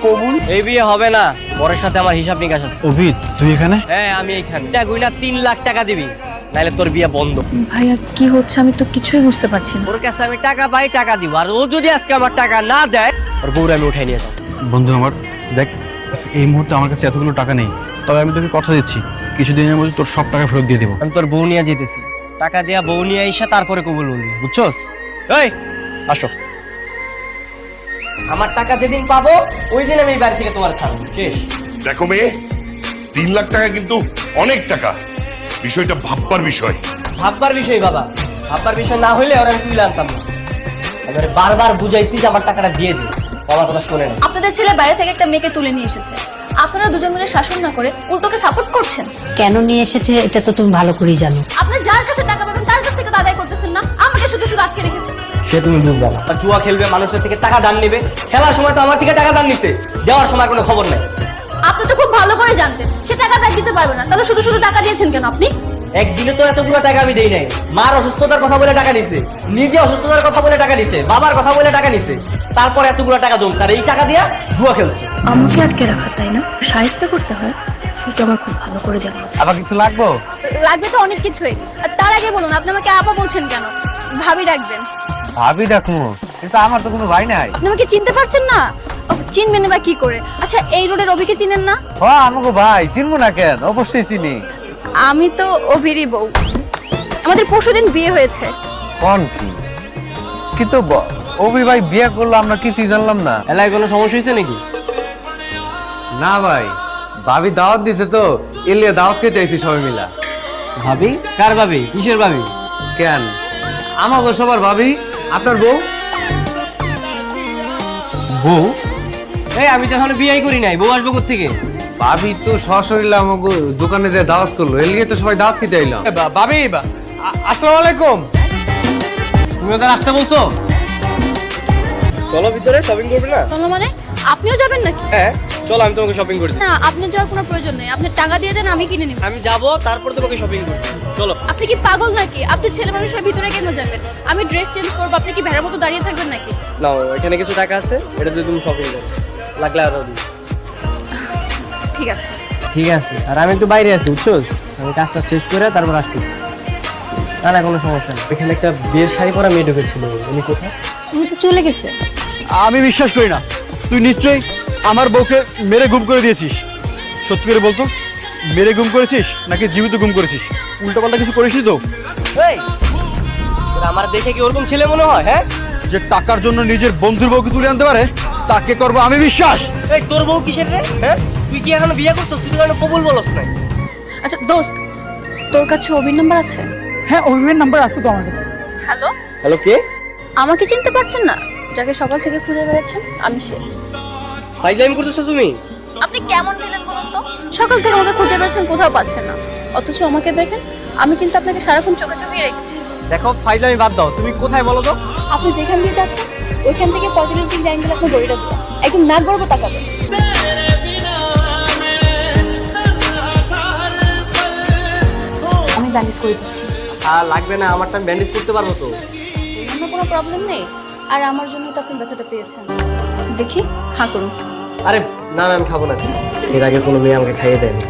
কবুল। এই বিয়ে হবে না, বরের সাথে আমার হিসাব নিকাশ আছে। অভিদ, তুই এখানে? হ্যাঁ আমি এখানে। গুইনা 3 লাখ টাকা দিবি, নাইলে তোর বিয়ে বন্ধ। ভাইয়া কি হচ্ছে আমি তো কিছুই বুঝতে পারছি না। ওর কাছে আমি টাকা পাই, টাকা দিব। আর ও যদি আজকে আমার টাকা না দেয়, ওর বউরে আমি উঠাই নিয়ে যাবো। বন্ধু আমার, দেখ এই মুহূর্তে আমার কাছে এতগুলো টাকা নেই, তবে আমি তোকে কথা দিচ্ছি কিছুদিনের মধ্যে তোর সব টাকা ফেরত দিয়ে দেবো। আমি তোর বউ নিয়ে যেতেছি, টাকা দিয়া বউ নিয়ে আইসা তারপরে কবুল বলবি, বুঝছস? এই আসো, আমার টাকা যেদিন পাবো ওই দিন আমি এই বাড়ি থেকে তোমার ছাড়বো। শেষ। দেখো মেয়ে, 3 লাখ টাকা কিন্তু অনেক টাকা, বিষয়টা ভাববার বিষয়। ভাববার বিষয় বাবা, ভাববার বিষয় না হইলে ওরা আমি তুই আনতাম না। এবারে বারবার বুঝাইছি যে আমার টাকাটা দিয়ে দিই, আমার কথা শোনে না। আপনাদের ছেলে বাইরে থেকে একটা মেয়েকে তুলে নিয়ে এসেছে, আপনারা দুজন মিলে শাসন না করে উল্টোকে সাপোর্ট করছেন। কেন নিয়ে এসেছে এটা তো তুমি ভালো করেই জানো। আপনি যার কাছে টাকা পাবেন তার কাছ থেকে তো আদায় করতেছেন না, আমাকে শুধু শুধু আটকে রেখেছেন। সে তুমি বুঝবে না। আর জুয়া খেলবে, মানুষের থেকে টাকা দান নেবে, খেলার সময় তো আমার থেকে টাকা দান নিতে, দেওয়ার সময় কোনো খবর নেই। আপনি তো খুব ভালো করে জানতেন সে টাকা ব্যাক দিতে পারবে না, তাহলে শুধু শুধু টাকা দিয়েছেন কেন আপনি? একদিনে তো এতগুলো টাকা আমি দেই নাই। মার অসুস্থতার কথা বলে টাকা নিছে, নিজে অসুস্থতার কথা বলে টাকা নিছে, বাবার কথা বলে টাকা নিছে, তারপর এতগুলো টাকা জমছে আর এই টাকা দিয়া জুয়া খেলছে। আমাকে আটকে রাখা তাই না, সাহায্য করতে হয়, সেটা আমার খুব ভালো করে জানা আছে। আবার কিছু লাগবো? লাগবে তো অনেক কিছুই। আর তার আগে বলুন আপনি আমাকে আপা বলছেন কেন? ভাবি ডাকবেন। ভাবি দেখো, কিন্তু আমার তো কোনো ভাই নাই। আপনি আমাকে চিনতে পারছেন না? চিনবেন বা কি করে? আচ্ছা এই রোডের অভিকে চিনেন না? হ্যাঁ আমাকে ভাই চিনবো না কেন, অবশ্যই চিনি। আমি তো অভিরই বউ, আমাদের পরশুদিন বিয়ে হয়েছে। কোন কি? কিন্তু অভি ভাই বিয়ে করলো আমরা কিছুই জানলাম না। এলাকায় কোনো সমস্যা হয়েছে নাকি? না ভাই, ভাবি দাওয়াত দিছে তো, এলিয়া দাওয়াত খেতে আইছি সবাই মিলা। ভাবি? কার ভাবি? কিসের ভাবি? কেন আমাকে সবার ভাবি, আপনার বউ? বউ? এই আমি তো এখনো বিয়েই করি নাই, বউ আসবো কোত্থেকে? ভাবি তো সশরীরে আমাকে দোকানে যে দাওয়াত করলো, এলিয়ে তো সবাই দাওয়াত খেতে আইলাম। ভাবি আসসালামু আলাইকুম। তুমি ওদের আসতে বলছো? চলো ভিতরে, শপিং করবে না? চলো মানে আপনিও যাবেন নাকি? হ্যাঁ চলো, আমি তোমাকে শপিং করে দিই। না আপনি যাওয়ার কোনো প্রয়োজন নেই, আপনি টাকা দিয়ে দেন আমি কিনে নেব। আমি যাব, তারপর তোমাকে শপিং করব। চলো। আপনি কি পাগল নাকি? আপনি ছেলে মানুষ হয়ে ভিতরে কেন যাবেন? আমি ড্রেস চেঞ্জ করবো, আপনি কি ভেড়ার মতো দাঁড়িয়ে থাকবেন নাকি? নাও, এখানে কিছু টাকা আছে, এটা দিয়ে তুমি শপিং করো, লাগলে আরো দিই। ঠিক আছে। ঠিক আছে, আর আমি একটু বাইরে আছি, বুঝছো? আমি কাজটা শেষ করে তারপর আসছি। না না কোনো সমস্যা নেই। এখানে একটা বিয়ের শাড়ি পরা মেয়ে ঢুকেছিল, উনি কোথায়? উনি তো চলে গেছে। আমি বিশ্বাস করি না, তুই নিশ্চয়ই আমার বউকে মেরে গুম করে দিয়েছিস। সত্যি করে বলতো, মেরে গুম করেছিস নাকি জীবিত গুম করেছিস? উল্টোপাল্টা কিছু করিসনি তো? এই তোরা আমার দেখে কি ওরকম ছেলে মনে হয়? হ্যাঁ, যে টাকার জন্য নিজের বন্ধুর বউকে তুলে আনতে পারে তাকে করবো আমি বিশ্বাস। এই তোর বউ কিসের রে? হ্যাঁ, তুই কি এখনো বিয়ে করছিস? তুই তো এখনো কবুল বলছ না। আচ্ছা দোস্ত, তোর কাছে অভির নাম্বার আছে? হ্যাঁ অভিমের নাম্বার আছে তো আমার কাছে। হ্যালো, হ্যালো কে? আমাকে চিনতে পারছেন না? যাকে সকাল থেকে খুঁজে বেড়াচ্ছেন আমি সে। ফাইজলামি করতেছো তুমি? আপনি কেমন দিলেন বলুন তো? সকাল থেকে আমাকে খুঁজে বেড়াচ্ছেন, কোথাও পাচ্ছেন না, অথচ আমাকে দেখেন আমি কিন্তু আপনাকে সারাক্ষণ চোখে চোখেই রেখেছি। দেখো ফাইজলামি বাদ দাও, তুমি কোথায় বলো তো? আপনি যেখান দিয়ে যাচ্ছেন ওইখান থেকে 45 ডিগ্রি অ্যাঙ্গেল আপনার বডিটা দিয়ে একদম নাক গর্ব তাকাবে। আমি ব্যান্ডেজ করে দিচ্ছি। আর লাগবে না, আমারটা আমি ব্যান্ডেজ করতে পারবো তো। আমার কোনো প্রবলেম নেই, আর আমার জন্য তো আপনি ব্যথাটা পেয়েছেন। দেখি হ্যাঁ করুন। আরে না না, আমি খাবো না। এর আগে কোনো মেয়ে আমাকে খাইয়ে দেয়নি।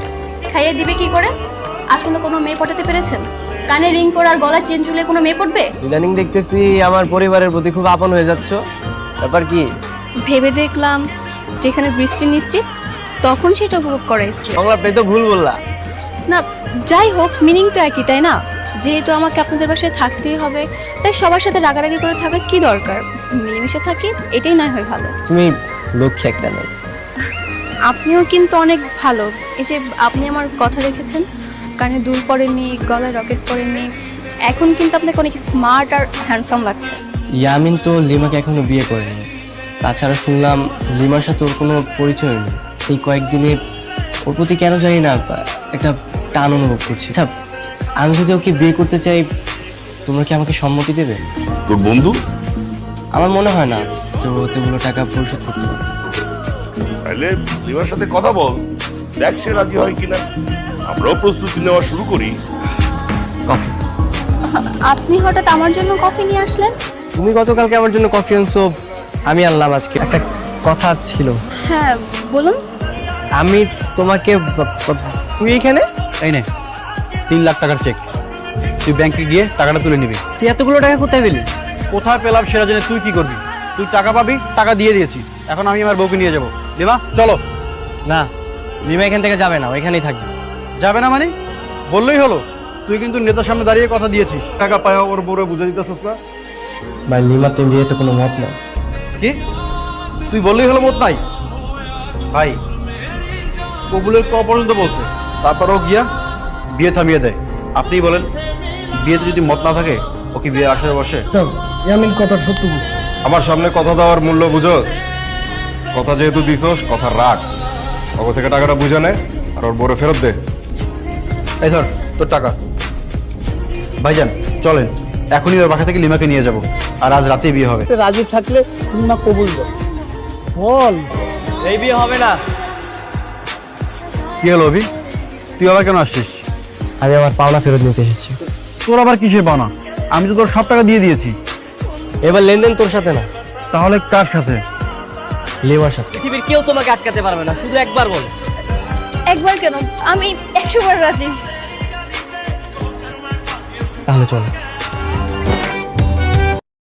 খাইয়ে দিবে কি করে? আজ পর্যন্ত কোনো মেয়ে পটাতে পেরেছেন? কানে রিং পরে আর গলায় চেন ঝুলিয়ে কোনো মেয়ে পড়বে? ইদানিং দেখতেছি আমার পরিবারের প্রতি খুব আপন হয়ে যাচ্ছ, ব্যাপার কি? ভেবে দেখলাম যেখানে বৃষ্টি নিশ্চিত তখন সেটা উপভোগ করা স্ত্রী। সংলাপটাই তো ভুল বললা। না যাই হোক, মিনিং তো একই তাই না? যেহেতু আমাকে আপনাদের বাসায় থাকতেই হবে, তাই সবার সাথে রাগারাগি করে থাকা কি দরকার? মিলেমিশে থাকি, এটাই না হয় ভালো। তুমি লক্ষ্য একটা নেই। আপনিও কিন্তু অনেক ভালো, এই যে আপনি আমার কথা রেখেছেন, কানে দুল পরেননি, গলায় রকেট পরেননি, এখন কিন্তু আপনাকে অনেক স্মার্ট আর হ্যান্ডসাম লাগছে। ইয়ামিন তো লিমাকে এখনো বিয়ে করেনি, তাছাড়া শুনলাম লিমার সাথে ওর কোনো পরিচয় নেই। এই কয়েকদিনে ওর প্রতি কেন জানি না একটা টান অনুভব করছি। আচ্ছা আমি যদি ওকে বিয়ে করতে চাই, তোমরা কি আমাকে সম্মতি দেবে? তোর বন্ধু? আমার মনে হয় না যে ও এতগুলো টাকা পরিশোধ করতে পারবে। তাহলে লিমার সাথে কথা বল, দেখ সে রাজি হয় কিনা। আমরাও প্রস্তুতি নেওয়া শুরু করি। কফি? আপনি হঠাৎ আমার জন্য কফি নিয়ে আসলেন? তুমি গতকালকে আমার জন্য কফি আনছো, আমি আনলাম আজকে। একটা কথা ছিল। হ্যাঁ বলুন। আমি তোমাকে তুই এখানে এই নে 3 লাখ টাকার চেক, তুই ব্যাংকে গিয়ে টাকাটা তুলে নিবি। তুই এতগুলো টাকা কোথায় পেলি? কোথায় পেলাম সেটা জেনে তুই কি করবি? তুই টাকা পাবি, টাকা দিয়ে দিয়েছি, এখন আমি আমার বউকে নিয়ে যাবো। লিমা চলো। না, লিমা এখান থেকে যাবে না, ওইখানেই থাকবে। যাবে না মানে? বললেই হলো। তুই কিন্তু নেতার সামনে দাঁড়িয়ে কথা দিয়েছিস, টাকা পায় ওর বউরে বুঝে দিতেছিস না। ভাই লিমা তো বিয়েতে কোনো মত না। কি তুই বললেই হলো মত নাই? ভাই কবুলের ক পর্যন্ত বলছে, তারপর ও গিয়া বিয়ে থামিয়ে দেয়। আপনিই বলেন, বিয়েতে যদি মত না থাকে ও কি বিয়ের আসরে বসে? ইয়ামিন কথা সত্য বলছে। আমার সামনে কথা দেওয়ার মূল্য বুঝোস? কথা যেহেতু দিছোস, কথা রাখ। ওর থেকে টাকাটা বুঝে নে আর ওর বউরে ফেরত দে। এই ধর তোর টাকা। ভাইজান চলেন, এখনই ওর বাসা থেকে লিমাকে নিয়ে যাব, আর আজ রাতেই বিয়ে হবে। রাজি থাকলে লিমা কবুল বল। বল। এই বিয়ে হবে না। কি হলো অভি, তুই আবার কেন আসছিস? আমি আমার পাওনা ফেরত নিতে এসেছি। তোর আবার কিসের পাওনা? আমি তো তোর সব টাকা দিয়ে দিয়েছি। এবার লেনদেন তোর সাথে না, তাহলে কার সাথে? লিমার সাথে। পৃথিবীর কেউ তোমাকে আটকাতে পারবে না, শুধু একবার বলো। একবার কেন, আমি 100 বার রাজি। তাহলে চলো।